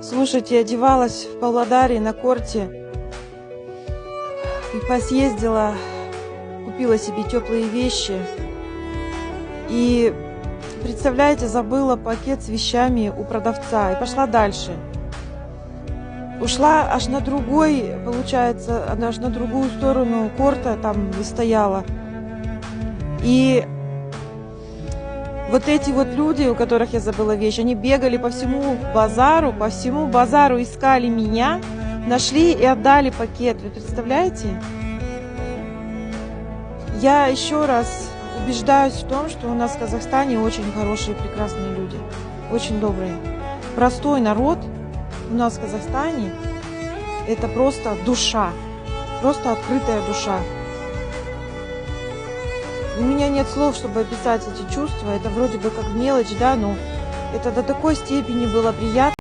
Слушайте, одевалась в Павлодаре на корте и посъездила, купила себе теплые вещи. И, представляете, забыла пакет с вещами у продавца и пошла дальше. Ушла аж на другой, получается, аж на другую сторону корта там стояла. И вот эти вот люди, у которых я забыла вещи, они бегали по всему базару искали меня, нашли и отдали пакет. Вы представляете? Я еще раз убеждаюсь в том, что у нас в Казахстане очень хорошие, прекрасные люди, очень добрые. Простой народ у нас в Казахстане – это просто душа, просто открытая душа. У меня нет слов, чтобы описать эти чувства. Это вроде бы как мелочь, да, но это до такой степени было приятно.